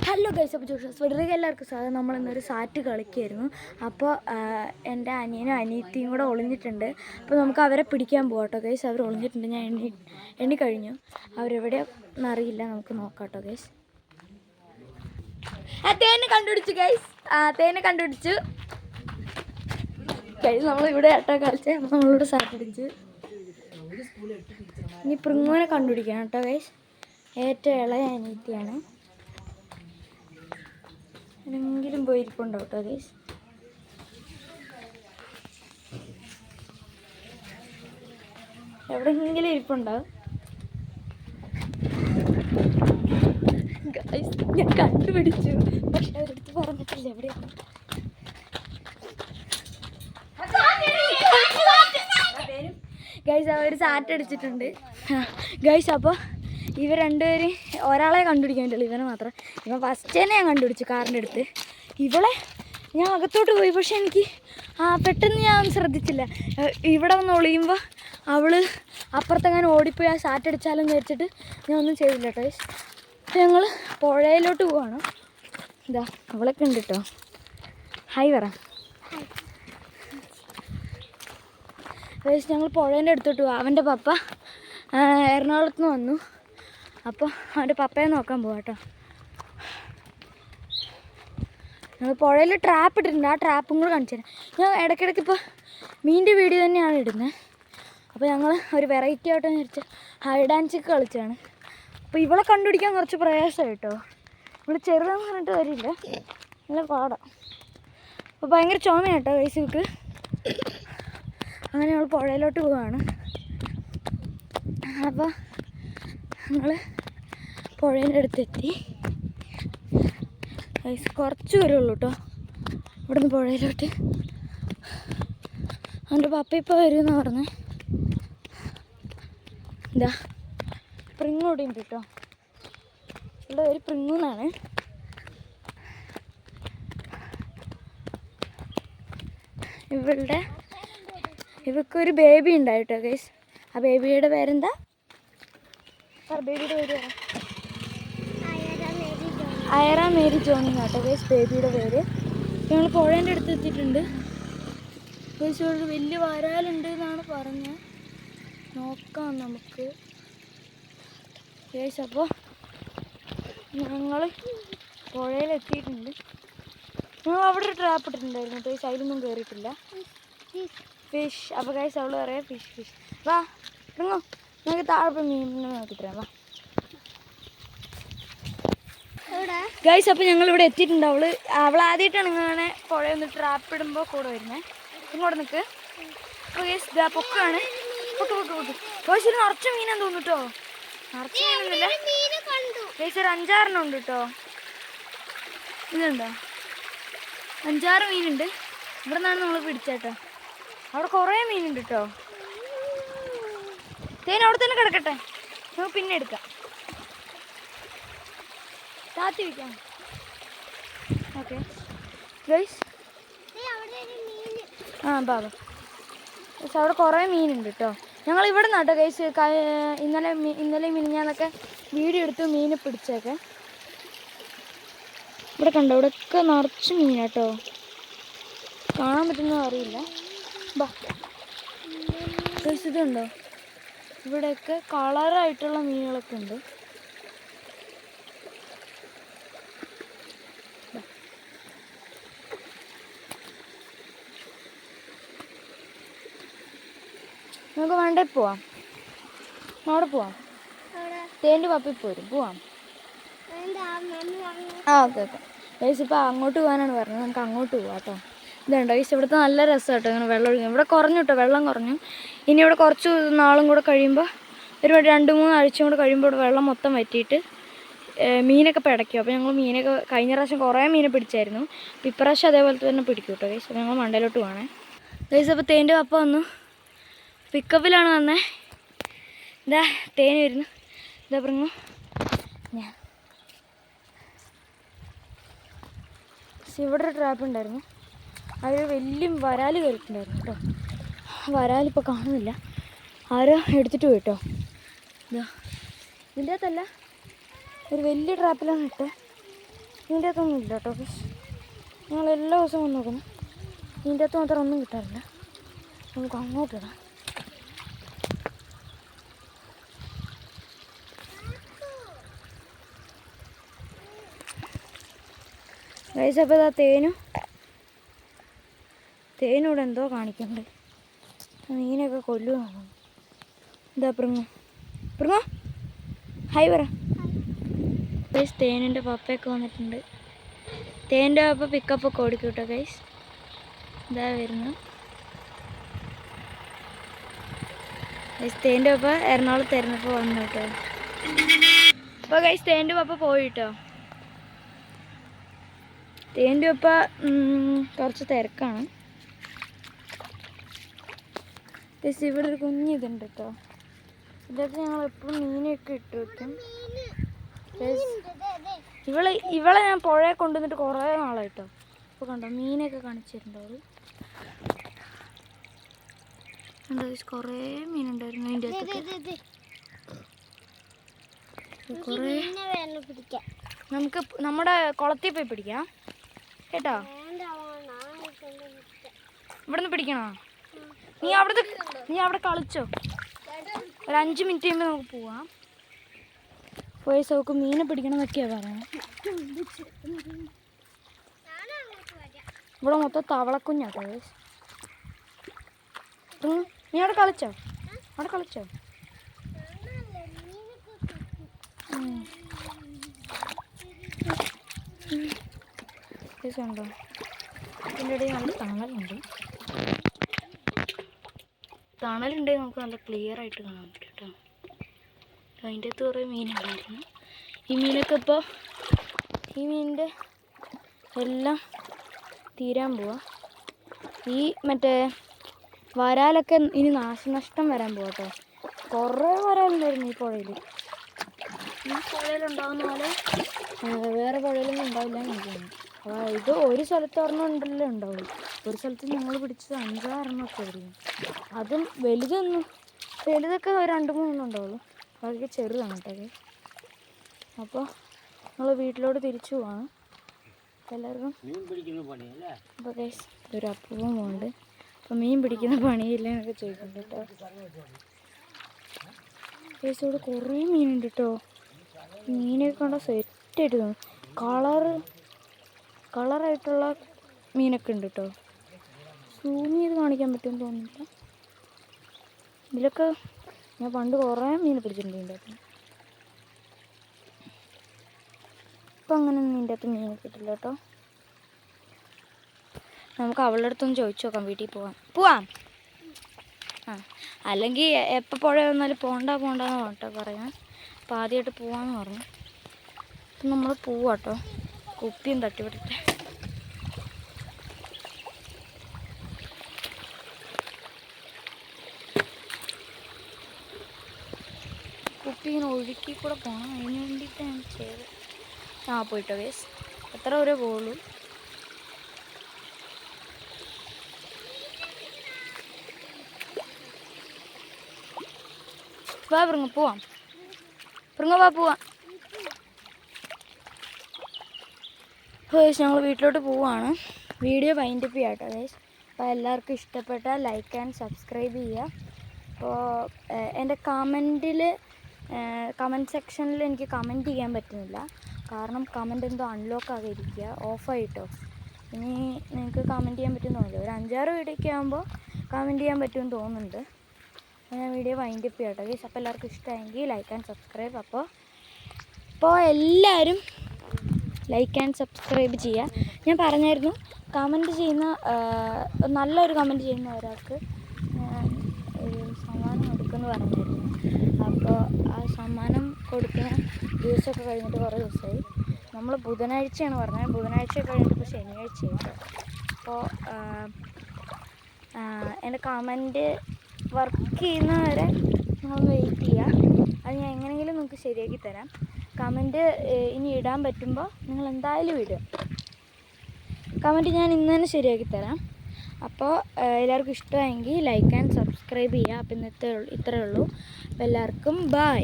Hello guys, അപ്പോൾ ജോഷസ് വെറുതെ എല്ലാവർക്കും സാധനം നമ്മളിന്നൊരു സാറ്റ് കളിക്കുമായിരുന്നു. അപ്പോൾ എൻ്റെ അനിയനും അനിയത്തിയും കൂടെ ഒളിഞ്ഞിട്ടുണ്ട്. അപ്പോൾ നമുക്ക് അവരെ പിടിക്കാൻ പോകാം കേട്ടോ ഗൈസ്. അവർ ഒളിഞ്ഞിട്ടുണ്ട്. ഞാൻ എണ്ണി കഴിഞ്ഞു. അവരെവിടെയെന്ന് അറിയില്ല. നമുക്ക് നോക്കാം കേട്ടോ ഗൈസ്. തേനെ കണ്ടുപിടിച്ചു ഗൈസ്. തേനെ കണ്ടുപിടിച്ചു ഗൈസ്. നമ്മളിവിടെ ഏട്ടാ കളിച്ച് നമ്മളിവിടെ സാറ്റ് അടിച്ച്. ഇനി പ്രിങ്ങുവിനെ കണ്ടുപിടിക്കണം കേട്ടോ ഗൈസ്. ഏറ്റവും ഇളയ അനിയത്തിയാണ്. എങ്കിലും പോയിരിപ്പുണ്ടാവും കേട്ടോ ഗൈസ്. എവിടെയെങ്കിലും ഇരിപ്പുണ്ടാവും ഗൈസ്. ഞാൻ കണ്ടുപിടിച്ചു, പക്ഷെ അവരെടുത്ത് പറഞ്ഞിട്ടില്ല എവിടെയാണ് ഗൈസ്. അവർ സാറ്റ് അടിച്ചിട്ടുണ്ട് ഗൈസ്. അപ്പോൾ ഇവർ രണ്ടുപേരും ഒരാളെ കണ്ടുപിടിക്കാൻ പറ്റുള്ളൂ, ഇവനെ മാത്രം. ഇവൻ ഫസ്റ്റ് തന്നെ ഞാൻ കണ്ടുപിടിച്ചു കാറിൻ്റെ അടുത്ത്. ഇവളെ ഞാൻ അകത്തോട്ട് പോയി, പക്ഷെ എനിക്ക് പെട്ടെന്ന് ഞാൻ ശ്രദ്ധിച്ചില്ല. ഇവിടെ വന്ന് ഒളിയുമ്പോൾ അവൾ അപ്പുറത്തെങ്ങനെ ഓടിപ്പോയി ആ സാറ്റടിച്ചാലെന്ന് വിചാരിച്ചിട്ട് ഞാൻ ഒന്നും ചെയ്തില്ല കേട്ടോ. ഞങ്ങൾ പുഴയിലോട്ട് പോവാണ്. ഇതാ അവളൊക്കെ ഉണ്ട് കേട്ടോ. ഹായ് പറ. ഗൈസ്, ഞങ്ങൾ പുഴേൻ്റെ അടുത്തോട്ട് പോവാം. അവൻ്റെ പപ്പ എറണാകുളത്ത് നിന്ന് വന്നു. അപ്പോൾ അവൻ്റെ പപ്പയെ നോക്കാൻ പോവാം കേട്ടോ. ഞങ്ങൾ പുഴയിൽ ട്രാപ്പ് ഇട്ടിട്ടുണ്ട്. ആ ട്രാപ്പും കൂടെ കാണിച്ചു തരാം. ഞാൻ ഇടയ്ക്കിടയ്ക്ക് ഇപ്പോൾ മീനിൻ്റെ വീഡിയോ തന്നെയാണ് ഇടുന്നത്. അപ്പോൾ ഞങ്ങൾ ഒരു വെറൈറ്റി ആയിട്ടെന്ന് വിചാരിച്ച് ഹൈഡ് ആൻഡ് സീക്ക് കളിച്ചാണ്. അപ്പോൾ ഇവളെ കണ്ടുപിടിക്കാൻ കുറച്ച് പ്രയാസം കേട്ടോ. ഇവൾ ചെറുതെന്ന് പറഞ്ഞിട്ട് വരില്ല, നല്ല പാടാം. അപ്പോൾ ഭയങ്കര ചുമയാണ് കേട്ടോ വയസ്സിക്ക്. അങ്ങനെ ഞങ്ങൾ പുഴയിലോട്ട് പോവാണ്. അപ്പോൾ ഞങ്ങൾ പുഴേൻ്റെ അടുത്തെത്തി. കുറച്ച് വരുള്ളൂ കേട്ടോ ഇവിടുന്ന് പുഴയിലോട്ട്. അവൻ്റെ പപ്പ ഇപ്പോൾ വരുമെന്ന് പറഞ്ഞേ. എന്താ പ്രിങ്ങ് കൂടി ഉണ്ട് കേട്ടോ. ഇവിടെ ഒരു പ്രിങ്ങെന്നാണ്. ഇവക്കൊരു ബേബി ഉണ്ടായിട്ടോ ഗൈസ്. ആ ബേബിയുടെ പേരെന്താ? ബേബിയുടെ പേര് അയറ മേരി ജോൺ കേട്ടോ ഗൈസ് ബേബിയുടെ പേര്. ഞങ്ങൾ പുഴേൻ്റെ അടുത്ത് എത്തിയിട്ടുണ്ട് ഗൈസ്. ഇവിടെ വലിയ വരാലുണ്ട് എന്നാണ് പറഞ്ഞത്. നോക്കാം നമുക്ക് ഗൈസ്. അപ്പോൾ ഞങ്ങൾ പുഴയിലെത്തിയിട്ടുണ്ട്. ഞങ്ങൾ അവിടെ ഒരു ട്രാപ്പ് ഇട്ടിട്ടുണ്ടായിരുന്നു ഗൈസ്. അതിലൊന്നും കയറിയിട്ടില്ല. ഫിഷ്. അപ്പോൾ ഗൈസ് അവൾ പറയാം ഫിഷ് ഫിഷ്. വാ ഇറങ്ങോ, ഞങ്ങൾക്ക് താഴെ മീനിനെ നോക്കിത്തരാം. വാ ഗൈസ്. അപ്പോൾ ഞങ്ങളിവിടെ എത്തിയിട്ടുണ്ട്. അവൾ ആദ്യമായിട്ടാണ് ഇങ്ങനെ പുഴയിൽ നിന്ന് ട്രാപ്പ് ഇടുമ്പോൾ കൂടെ വരുന്നത്. ഇങ്ങോട്ട് നിൽക്ക്. അപ്പോൾ ഗൈസ് ഇതാ പൊക്കാണ്. പൊട്ട് ഗൈസ്. ഇത് നിറച്ച മീനാന്ന് തോന്നുന്നു കേട്ടോ. നിറച്ച മീനൊന്നുമില്ല ഗൈസ്. ഒരു 5-6 ഉണ്ട് കേട്ടോ. ഇതുണ്ടോ 5-6 മീനുണ്ട്. ഇവിടെ നിന്നാണ് നമ്മൾ പിടിച്ചേട്ടോ. അവിടെ കുറേ മീനുണ്ട് കേട്ടോ. തേൻ അവിടെ തന്നെ കിടക്കട്ടെ, നമുക്ക് പിന്നെ എടുക്കാം. താത്തി വയ്ക്കാം. Okay guys. ബാബാ ഗൈസ് അവിടെ കുറേ മീനുണ്ട് കേട്ടോ. ഞങ്ങൾ ഇവിടെ നിന്നാട്ടോ ഗൈസ് ഇന്നലെ മിനിഞ്ഞാന്നൊക്കെ വീഡിയോ എടുത്ത് മീനെ പിടിച്ചേക്കെ. ഇവിടെ കണ്ടോ, ഇവിടെയൊക്കെ നിറച്ച് മീനാട്ടോ. കാണാൻ പറ്റുന്നോ അറിയില്ല. ബാ ഗൈസ്, ഇതുണ്ടോ ഇവിടെയൊക്കെ കളറായിട്ടുള്ള മീനുകളൊക്കെ ഉണ്ട്. നമുക്ക് വേണ്ടേ പോവാം. അവിടെ പോവാം. തേൻ്റെ പപ്പി പോരും. പോവാം. Okay guys. ഇപ്പോൾ അങ്ങോട്ട് പോകാനാണ് പറഞ്ഞത്. നമുക്ക് അങ്ങോട്ട് പോവാം കേട്ടോ. ഇതുണ്ടോ ഗൈസ്, ഇവിടുത്തെ നല്ല രസം കേട്ടോ. ഇങ്ങനെ വെള്ളം ഒഴിക്കും. ഇവിടെ കുറഞ്ഞു കേട്ടോ, വെള്ളം കുറഞ്ഞു. ഇനി ഇവിടെ കുറച്ച് നാളും കൂടെ കഴിയുമ്പോൾ ഒരു 2-3 ആഴ്ചയും കൂടെ കഴിയുമ്പോൾ ഇവിടെ വെള്ളം മൊത്തം വറ്റിയിട്ട് മീനൊക്കെ പിടയ്ക്കും. അപ്പോൾ ഞങ്ങൾ മീനൊക്കെ കഴിഞ്ഞ പ്രാവശ്യം കുറേ മീനെ പിടിച്ചായിരുന്നു. അപ്പോൾ ഇപ്രാവശ്യം അതേപോലെ തന്നെ പിടിക്കും കേട്ടോ ഗൈസ്. അപ്പോൾ ഞങ്ങൾ മണ്ടയിലോട്ട് പോകണേ ഗൈസ്. അപ്പോൾ തേൻ്റെ പപ്പ വന്നു, പിക്കപ്പിലാണ് വന്നേ. ഇതാ തേൻ വരുന്നു. ഇതാ പറഞ്ഞു ഞാൻ ഇവിടെ ഒരു ട്രാപ്പ് ഉണ്ടായിരുന്നു. അതിൽ വലിയ വരാൽ കയറിയിട്ടുണ്ടായിരുന്നു കേട്ടോ. വരാലിപ്പോൾ കാണുന്നില്ല. ആരോ എടുത്തിട്ട് പോയി കേട്ടോ. ഇതാ ഇതിൻ്റെ അകത്തല്ല, ഒരു വലിയ ട്രാപ്പിലാണ് ഇട്ടത്. ഇതിൻ്റെ അകത്തൊന്നും ഇല്ല കേട്ടോ ഗൈസ്. ഞങ്ങൾ എല്ലാ ദിവസവും വന്ന് നോക്കുന്നു, ഇതിൻ്റെ അകത്ത് മാത്രം ഒന്നും കിട്ടാറില്ല. നമുക്ക് അങ്ങോട്ടിടാം. ഗൈസ് അപ്പോൾ ഇതാ തേനൂടെ എന്തോ കാണിക്കുന്നുണ്ട്. മീനൊക്കെ കൊല്ലുവാണ്. ഇതാ പ്രിങ്ങോ ഹായ് പറ. ഗൈസ് തേനിൻ്റെ പപ്പയൊക്കെ വന്നിട്ടുണ്ട്. തേൻ്റെ പപ്പ പിക്കപ്പൊക്കെ ഓടിക്കും കേട്ടോ ഗൈസ്. ഇതാ വരുന്നു ഗൈസ്. തേൻ്റെ പപ്പ എറണാകുളത്തായിരുന്നപ്പോൾ വന്നു കേട്ടോ. അപ്പോൾ ഗൈസ് തേൻ്റെ പപ്പ പോയി കേട്ടോ. തേൻ്റെ പപ്പ കുറച്ച് തിരക്കാണ് ഗൈസ്. ഇവിടെ ഒരു കുഞ്ഞിതുണ്ട് കേട്ടോ. ഇതൊക്കെ ഞങ്ങൾ എപ്പോഴും മീനൊക്കെ ഇട്ട് വെക്കും. ഇവളെ ഞാൻ പുഴയെ കൊണ്ടുവന്നിട്ട് കുറേ നാളായിട്ടോ. അപ്പോൾ കണ്ടോ മീനൊക്കെ കാണിച്ചിട്ടുണ്ടോ. കണ്ടോ കുറേ മീനുണ്ടായിരുന്നു അതിൻ്റെ അകത്തൊക്കെ. കുറേ നമുക്ക് നമ്മുടെ കുളത്തിൽ പോയി പിടിക്കാം കേട്ടോ. ഇവിടുന്ന് പിടിക്കണോ? നീ അവിടെ കളിച്ചോ. ഒരു 5 മിനിറ്റ് കഴിയുമ്പോൾ നമുക്ക് പോവാം. പോയ സോക്ക് മീനെ പിടിക്കണം എന്നൊക്കെയാണ് പറയുന്നത്. ഇവിടെ മൊത്തം തവളക്കുഞ്ഞാട്ടോ. നീ അവിടെ കളിച്ചോ? ഉണ്ടോ? ഇതിൻ്റെ ഇടയിൽ നല്ല തണലുണ്ടെങ്കിൽ നമുക്ക് നല്ല ക്ലിയർ ആയിട്ട് കാണാൻ പറ്റും കേട്ടോ. അതിൻ്റെ അകത്ത് കുറേ മീനുണ്ടായിരുന്നു. ഈ മീനൊക്കെ ഇപ്പോൾ ഈ മീനിൻ്റെ എല്ലാം തീരാൻ പോവാ. ഈ മറ്റേ വരാലൊക്കെ ഇനി നാശനഷ്ടം വരാൻ പോവാ കേട്ടോ. കുറേ വരാലുണ്ടായിരുന്നു ഈ പുഴയിൽ. ഈ പുഴയിലുണ്ടാവുന്ന പോലെ വേറെ പുഴയിലൊന്നും ഉണ്ടാവില്ല എന്ന്. ഇത് ഒരു സ്ഥലത്ത് ഒരെണ്ണം ഉണ്ടല്ലോ ഉണ്ടാവുള്ളൂ. ഒരു സ്ഥലത്ത് ഞങ്ങൾ പിടിച്ചത് 5-6 ഒക്കെ ആയിരുന്നു. അതും വലുതൊക്കെ 2-3 ഉണ്ടാവുള്ളൂ. അതൊക്കെ ചെറുതാണ് കേട്ടോ. അപ്പോൾ നമ്മൾ വീട്ടിലോട്ട് തിരിച്ചു പോവാണ് എല്ലാവർക്കും. അപ്പോൾ ഗൈസ് ഇതൊരു അപൂർവം പോകുന്നുണ്ട്. അപ്പോൾ മീൻ പിടിക്കുന്ന പണിയില്ല എന്നൊക്കെ ചോദിക്കുന്നുണ്ട് കേട്ടോ. ഗൈസ് ഇവിടെ കുറേ മീനുണ്ട് കേട്ടോ. മീനൊക്കെ കണ്ടാൽ സെറ്റായിട്ട് തോന്നും. കളറായിട്ടുള്ള മീനൊക്കെ ഉണ്ട് കേട്ടോ. സൂം ചെയ്ത് കാണിക്കാൻ പറ്റുമെന്ന് തോന്നുന്നില്ല. ഇതിലൊക്കെ ഞാൻ പണ്ട് കുറേ മീൻ പിടിച്ചിട്ടുണ്ട് ഇതിൻ്റെ അകത്ത്. ഇപ്പം അങ്ങനെയൊന്നും ഇതിൻ്റെ അകത്ത് മീൻ കിട്ടില്ല കേട്ടോ. നമുക്ക് അവളുടെ അടുത്തൊന്ന് ചോദിച്ചു നോക്കാം. വീട്ടിൽ പോവാം. അല്ലെങ്കിൽ എപ്പോൾ പുഴ വന്നാലും പോണ്ടെന്ന് പറഞ്ഞിട്ടോ പറയാം. അപ്പോൾ ആദ്യമായിട്ട് പോവാമെന്ന് പറഞ്ഞു. അപ്പം നമ്മൾ പോവാട്ടോ. കുപ്പിയും തട്ടിവിടട്ടെ. കുപ്പി ഇങ്ങനെ ഒഴുക്കി കൂടെ പോകണം. അതിന് വേണ്ടിയിട്ട് ഞാൻ ചെയ്ത് പോയിട്ടോ ഗൈസ്. എത്ര വരെ പോകുള്ളൂ. പോവാം. ഗൈസ് ഞങ്ങൾ വീട്ടിലോട്ട് പോവാണ്. വീഡിയോ വൈൻഡപ്പ് ചെയ്യാം കേട്ടോ ഗൈസ്. അപ്പോൾ എല്ലാവർക്കും ഇഷ്ടപ്പെട്ടാൽ ലൈക്ക് ആൻഡ് സബ്സ്ക്രൈബ് ചെയ്യുക. അപ്പോൾ എൻ്റെ കമൻറ്റ് സെക്ഷനിൽ എനിക്ക് കമൻറ്റ് ചെയ്യാൻ പറ്റുന്നില്ല. കാരണം കമൻറ്റ് എന്തോ അൺലോക്ക് ആകാതിരിക്കുക, ഓഫായിട്ടോ. ഇനി നിങ്ങൾക്ക് കമൻറ്റ് ചെയ്യാൻ പറ്റുമെന്ന് തോന്നുന്നില്ല. ഒരു 5-6 വീഡിയോയ്ക്ക് ആകുമ്പോൾ കമൻറ്റ് ചെയ്യാൻ പറ്റുമെന്ന് തോന്നുന്നുണ്ട്. ഞാൻ വീഡിയോ വൈൻഡപ്പ് ചെയ്യാം കേട്ടോ ഗൈസ്. അപ്പോൾ എല്ലാവർക്കും ഇഷ്ടമായെങ്കിൽ ലൈക്ക് ആൻഡ് സബ്സ്ക്രൈബ്. അപ്പോൾ എല്ലാവരും ലൈക്ക് ആൻഡ് സബ്സ്ക്രൈബ് ചെയ്യുക. ഞാൻ പറഞ്ഞായിരുന്നു കമൻറ്റ് ചെയ്യുന്ന നല്ലൊരു കമൻറ്റ് ചെയ്യുന്ന ഒരാൾക്ക് ഒരു സമ്മാനം കൊടുക്കുമെന്ന് പറഞ്ഞിരുന്നു. അപ്പോൾ ആ സമ്മാനം കൊടുക്കുന്ന ദിവസമൊക്കെ കഴിഞ്ഞിട്ട് കുറേ ദിവസമായി. നമ്മൾ ബുധനാഴ്ചയാണ് പറഞ്ഞത്. ബുധനാഴ്ച കഴിഞ്ഞിട്ട് ഇപ്പോൾ ശനിയാഴ്ചയായി. അപ്പോൾ എൻ്റെ കമൻറ്റ് വർക്ക് ചെയ്യുന്നവരെ നിങ്ങൾ വെയിറ്റ് ചെയ്യുക. അത് ഞാൻ എങ്ങനെയെങ്കിലും നിങ്ങൾക്ക് ശരിയാക്കി തരാം. കമൻറ്റ് ഇനി ഇടാൻ പറ്റുമ്പോൾ നിങ്ങൾ എന്തായാലും ഇടുക. കമൻറ്റ് ഞാൻ ഇന്ന് തന്നെ ശരിയാക്കി തരാം. അപ്പോൾ എല്ലാവർക്കും ഇഷ്ടമായെങ്കിൽ ലൈക്ക് ആൻഡ് സബ്സ്ക്രൈബ് ചെയ്യുക. അപ്പോൾ ഇത്രയേ ഉള്ളൂ. അപ്പോൾ എല്ലാവർക്കും ബൈ.